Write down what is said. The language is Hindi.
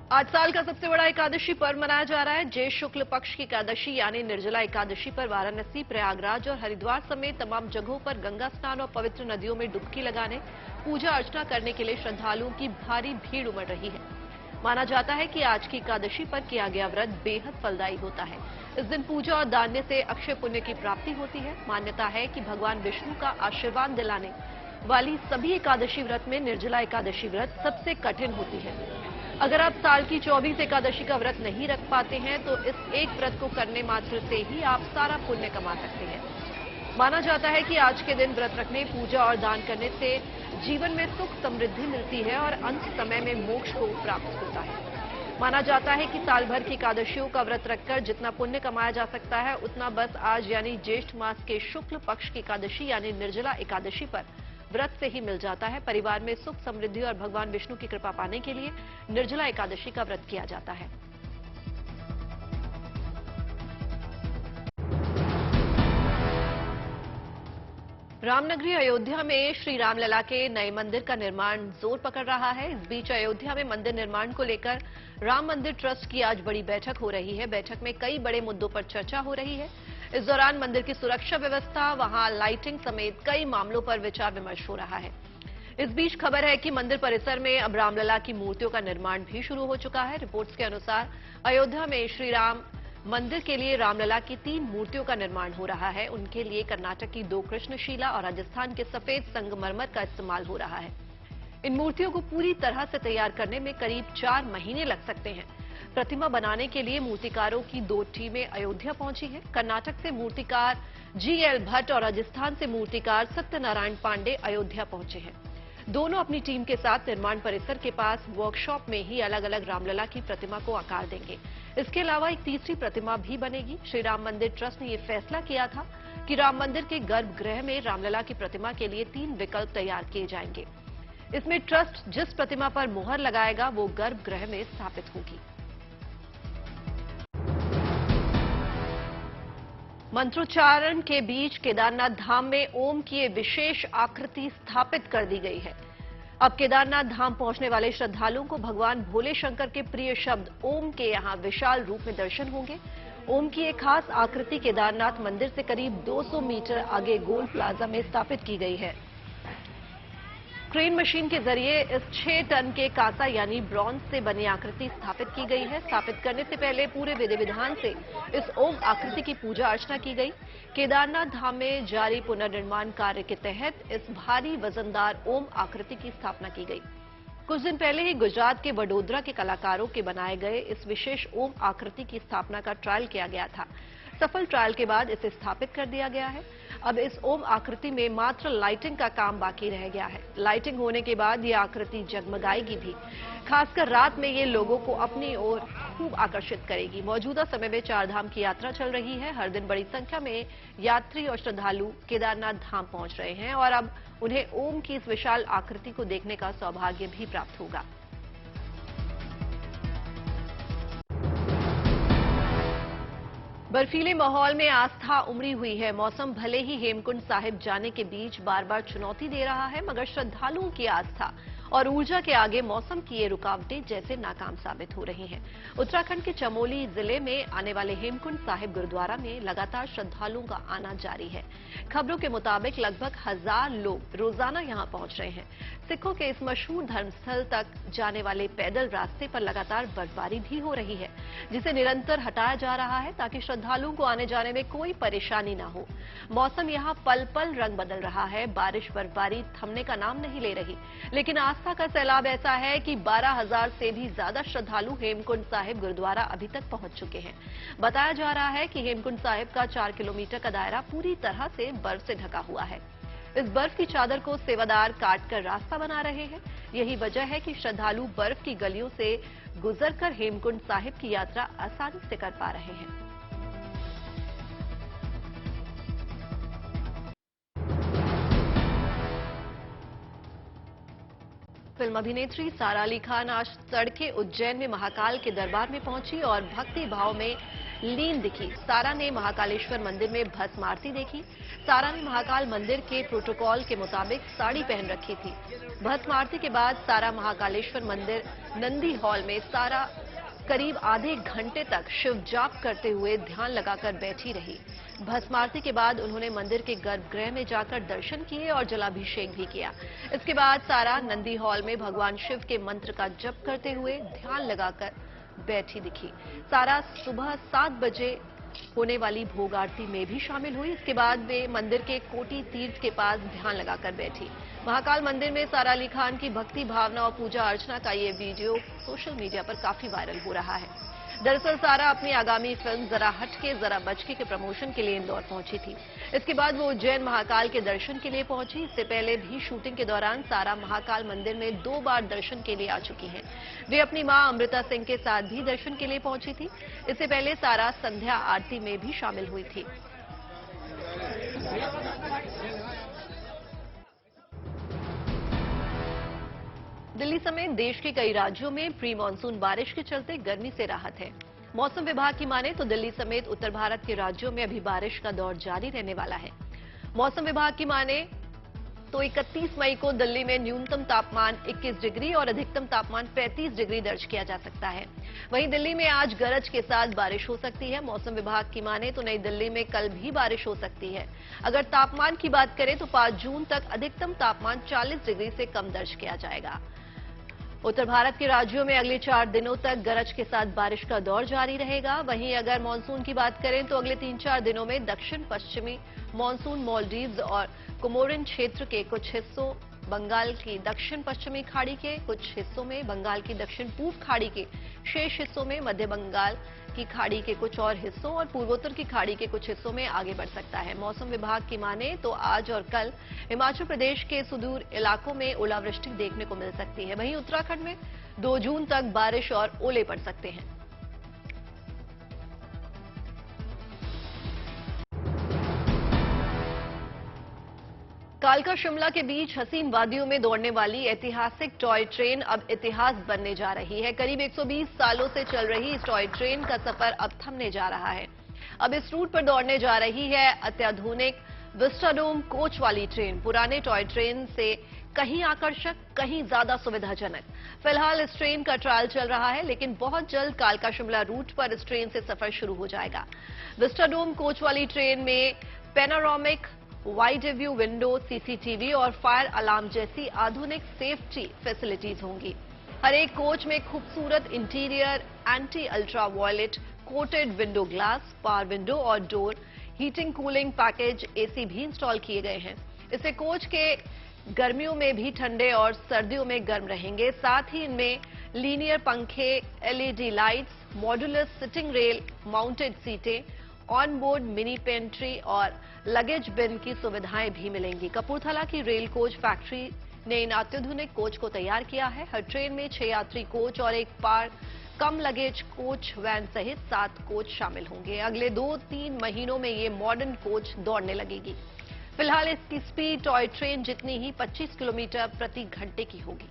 आज साल का सबसे बड़ा एकादशी पर्व मनाया जा रहा है। ज्येष्ठ शुक्ल पक्ष की एकादशी यानी निर्जला एकादशी पर वाराणसी, प्रयागराज और हरिद्वार समेत तमाम जगहों पर गंगा स्नान और पवित्र नदियों में डुबकी लगाने, पूजा अर्चना करने के लिए श्रद्धालुओं की भारी भीड़ उमड़ रही है। माना जाता है कि आज की एकादशी पर किया गया व्रत बेहद फलदायी होता है। इस दिन पूजा और दान्य से अक्षय पुण्य की प्राप्ति होती है। मान्यता है कि भगवान विष्णु का आशीर्वाद दिलाने वाली सभी एकादशी व्रत में निर्जला एकादशी व्रत सबसे कठिन होती है। अगर आप साल की 24 एकादशी का व्रत नहीं रख पाते हैं तो इस एक व्रत को करने मात्र से ही आप सारा पुण्य कमा सकते हैं। माना जाता है कि आज के दिन व्रत रखने, पूजा और दान करने से जीवन में सुख समृद्धि मिलती है और अंत समय में मोक्ष को प्राप्त होता है। माना जाता है कि साल भर की एकादशियों का व्रत रखकर जितना पुण्य कमाया जा सकता है, उतना बस आज यानी ज्येष्ठ मास के शुक्ल पक्ष की एकादशी यानी निर्जला एकादशी पर व्रत से ही मिल जाता है। परिवार में सुख समृद्धि और भगवान विष्णु की कृपा पाने के लिए निर्जला एकादशी का व्रत किया जाता है। रामनगरी अयोध्या में श्री रामलला के नए मंदिर का निर्माण जोर पकड़ रहा है। इस बीच अयोध्या में मंदिर निर्माण को लेकर राम मंदिर ट्रस्ट की आज बड़ी बैठक हो रही है। बैठक में कई बड़े मुद्दों पर चर्चा हो रही है। इस दौरान मंदिर की सुरक्षा व्यवस्था, वहां लाइटिंग समेत कई मामलों पर विचार विमर्श हो रहा है। इस बीच खबर है कि मंदिर परिसर में अब रामलला की मूर्तियों का निर्माण भी शुरू हो चुका है। रिपोर्ट्स के अनुसार अयोध्या में श्री राम मंदिर के लिए रामलला की 3 मूर्तियों का निर्माण हो रहा है। उनके लिए कर्नाटक की 2 कृष्णशिला और राजस्थान के सफेद संगमरमर का इस्तेमाल हो रहा है। इन मूर्तियों को पूरी तरह से तैयार करने में करीब 4 महीने लग सकते हैं। प्रतिमा बनाने के लिए मूर्तिकारों की 2 टीमें अयोध्या पहुंची हैं। कर्नाटक से मूर्तिकार जीएल भट्ट और राजस्थान से मूर्तिकार सत्यनारायण पांडे अयोध्या पहुंचे हैं। दोनों अपनी टीम के साथ निर्माण परिसर के पास वर्कशॉप में ही अलग अलग रामलला की प्रतिमा को आकार देंगे। इसके अलावा एक तीसरी प्रतिमा भी बनेगी। श्री राम मंदिर ट्रस्ट ने यह फैसला किया था कि राम मंदिर के गर्भगृह में रामलला की प्रतिमा के लिए 3 विकल्प तैयार किए जाएंगे। इसमें ट्रस्ट जिस प्रतिमा पर मुहर लगाएगा वो गर्भगृह में स्थापित होगी। मंत्रोच्चारण के बीच केदारनाथ धाम में ओम की ये विशेष आकृति स्थापित कर दी गई है। अब केदारनाथ धाम पहुंचने वाले श्रद्धालुओं को भगवान भोले शंकर के प्रिय शब्द ओम के यहां विशाल रूप में दर्शन होंगे। ओम की एक खास आकृति केदारनाथ मंदिर से करीब 200 मीटर आगे गोल प्लाजा में स्थापित की गई है। क्रेन मशीन के जरिए इस 6 टन के कांसा यानी ब्रॉन्ज से बनी आकृति स्थापित की गई है। स्थापित करने से पहले पूरे विधि विधान से इस ओम आकृति की पूजा अर्चना की गई। केदारनाथ धाम में जारी पुनर्निर्माण कार्य के तहत इस भारी वजनदार ओम आकृति की स्थापना की गई। कुछ दिन पहले ही गुजरात के वडोदरा के कलाकारों के बनाए गए इस विशेष ओम आकृति की स्थापना का ट्रायल किया गया था। सफल ट्रायल के बाद इसे स्थापित कर दिया गया है। अब इस ओम आकृति में मात्र लाइटिंग का काम बाकी रह गया है। लाइटिंग होने के बाद ये आकृति जगमगाएगी भी। खासकर रात में ये लोगों को अपनी ओर खूब आकर्षित करेगी। मौजूदा समय में 4 धाम की यात्रा चल रही है। हर दिन बड़ी संख्या में यात्री और श्रद्धालु केदारनाथ धाम पहुंच रहे हैं और अब उन्हें ओम की इस विशाल आकृति को देखने का सौभाग्य भी प्राप्त होगा। बर्फीले माहौल में आस्था उमड़ी हुई है। मौसम भले ही हेमकुंड साहिब जाने के बीच बार बार चुनौती दे रहा है, मगर श्रद्धालुओं की आस्था और ऊर्जा के आगे मौसम की ये रुकावटें जैसे नाकाम साबित हो रही हैं। उत्तराखंड के चमोली जिले में आने वाले हेमकुंड साहिब गुरुद्वारा में लगातार श्रद्धालुओं का आना जारी है। खबरों के मुताबिक लगभग 1000 लोग रोजाना यहां पहुंच रहे हैं। सिखों के इस मशहूर धर्मस्थल तक जाने वाले पैदल रास्ते पर लगातार बर्फबारी भी हो रही है, जिसे निरंतर हटाया जा रहा है ताकि श्रद्धालुओं को आने जाने में कोई परेशानी न हो। मौसम यहां पल पल रंग बदल रहा है। बारिश बर्फबारी थमने का नाम नहीं ले रही, लेकिन आस्था का सैलाब ऐसा है कि 12,000 से भी ज्यादा श्रद्धालु हेमकुंड साहिब गुरुद्वारा अभी तक पहुंच चुके हैं। बताया जा रहा है कि हेमकुंड साहिब का 4 किलोमीटर का दायरा पूरी तरह से बर्फ से ढका हुआ है। इस बर्फ की चादर को सेवादार काटकर रास्ता बना रहे हैं। यही वजह है कि श्रद्धालु बर्फ की गलियों से गुजरकर हेमकुंड साहिब की यात्रा आसानी से कर पा रहे हैं। फिल्म अभिनेत्री सारा अली खान आज तड़के उज्जैन में महाकाल के दरबार में पहुंची और भक्ति भाव में लीन दिखी। सारा ने महाकालेश्वर मंदिर में भस्म आरती देखी। सारा ने महाकाल मंदिर के प्रोटोकॉल के मुताबिक साड़ी पहन रखी थी। भस्म आरती के बाद सारा महाकालेश्वर मंदिर नंदी हॉल में सारा करीब आधे घंटे तक शिव जाप करते हुए ध्यान लगाकर बैठी रही। भस्म आरती के बाद उन्होंने मंदिर के गर्भगृह में जाकर दर्शन किए और जलाभिषेक भी किया। इसके बाद सारा नंदी हॉल में भगवान शिव के मंत्र का जप करते हुए ध्यान लगाकर बैठी दिखी। सारा सुबह 7 बजे होने वाली भोग आरती में भी शामिल हुई। इसके बाद वे मंदिर के कोटी तीर्थ के पास ध्यान लगाकर बैठी। महाकाल मंदिर में सारा अली खान की भक्ति भावना और पूजा अर्चना का ये वीडियो सोशल मीडिया पर काफी वायरल हो रहा है। दरअसल सारा अपनी आगामी फिल्म जरा हटके जरा बचके के प्रमोशन के लिए इंदौर पहुंची थी। इसके बाद वो उज्जैन महाकाल के दर्शन के लिए पहुंची। इससे पहले भी शूटिंग के दौरान सारा महाकाल मंदिर में 2 बार दर्शन के लिए आ चुकी हैं। वे अपनी मां अमृता सिंह के साथ भी दर्शन के लिए पहुंची थी। इससे पहले सारा संध्या आरती में भी शामिल हुई थी। दिल्ली समेत देश के कई राज्यों में प्री मानसून बारिश के चलते गर्मी से राहत है। मौसम विभाग की माने तो दिल्ली समेत उत्तर भारत के राज्यों में अभी बारिश का दौर जारी रहने वाला है। मौसम विभाग की माने तो 31 मई को दिल्ली में न्यूनतम तापमान 21 डिग्री और अधिकतम तापमान 35 डिग्री दर्ज किया जा सकता है। वहीं दिल्ली में आज गरज के साथ बारिश हो सकती है। मौसम विभाग की माने तो नई दिल्ली में कल भी बारिश हो सकती है। अगर तापमान की बात करें तो 5 जून तक अधिकतम तापमान 40 डिग्री से कम दर्ज किया जाएगा। उत्तर भारत के राज्यों में अगले 4 दिनों तक गरज के साथ बारिश का दौर जारी रहेगा। वहीं अगर मानसून की बात करें तो अगले 3-4 दिनों में दक्षिण पश्चिमी मानसून मालदीव्स और कोमोरिन क्षेत्र के कुछ हिस्सों, बंगाल की दक्षिण पश्चिमी खाड़ी के कुछ हिस्सों में, बंगाल की दक्षिण पूर्व खाड़ी के शेष हिस्सों में, मध्य बंगाल की खाड़ी के कुछ और हिस्सों और पूर्वोत्तर की खाड़ी के कुछ हिस्सों में आगे बढ़ सकता है। मौसम विभाग की माने तो आज और कल हिमाचल प्रदेश के सुदूर इलाकों में ओलावृष्टि देखने को मिल सकती है। वहीं उत्तराखंड में 2 जून तक बारिश और ओले पड़ सकते हैं। कालका शिमला के बीच हसीन वादियों में दौड़ने वाली ऐतिहासिक टॉय ट्रेन अब इतिहास बनने जा रही है। करीब 120 सालों से चल रही इस टॉय ट्रेन का सफर अब थमने जा रहा है। अब इस रूट पर दौड़ने जा रही है अत्याधुनिक विस्टाडोम कोच वाली ट्रेन। पुराने टॉय ट्रेन से कहीं आकर्षक, कहीं ज्यादा सुविधाजनक। फिलहाल इस ट्रेन का ट्रायल चल रहा है, लेकिन बहुत जल्द कालका शिमला रूट पर इस ट्रेन से सफर शुरू हो जाएगा। विस्टाडोम कोच वाली ट्रेन में panoramic wide view window, CCTV और फायर अलार्म जैसी आधुनिक सेफ्टी फैसिलिटीज होंगी। हर एक कोच में खूबसूरत interior, anti ultra violet coated window glass, power window और door, heating cooling package, AC भी इंस्टॉल किए गए हैं। इससे कोच के गर्मियों में भी ठंडे और सर्दियों में गर्म रहेंगे। साथ ही इनमें लीनियर पंखे, LED lights, modular sitting rail, mounted सीटें, ऑन बोर्ड मिनी पेंट्री और लगेज बिन की सुविधाएं भी मिलेंगी। कपूरथला की रेल कोच फैक्ट्री ने इन अत्याधुनिक कोच को तैयार किया है। हर ट्रेन में 6 यात्री कोच और एक पार कम लगेज कोच वैन सहित 7 कोच शामिल होंगे। अगले 2-3 महीनों में ये मॉडर्न कोच दौड़ने लगेगी। फिलहाल इसकी स्पीड टॉय ट्रेन जितनी ही 25 किलोमीटर प्रति घंटे की होगी।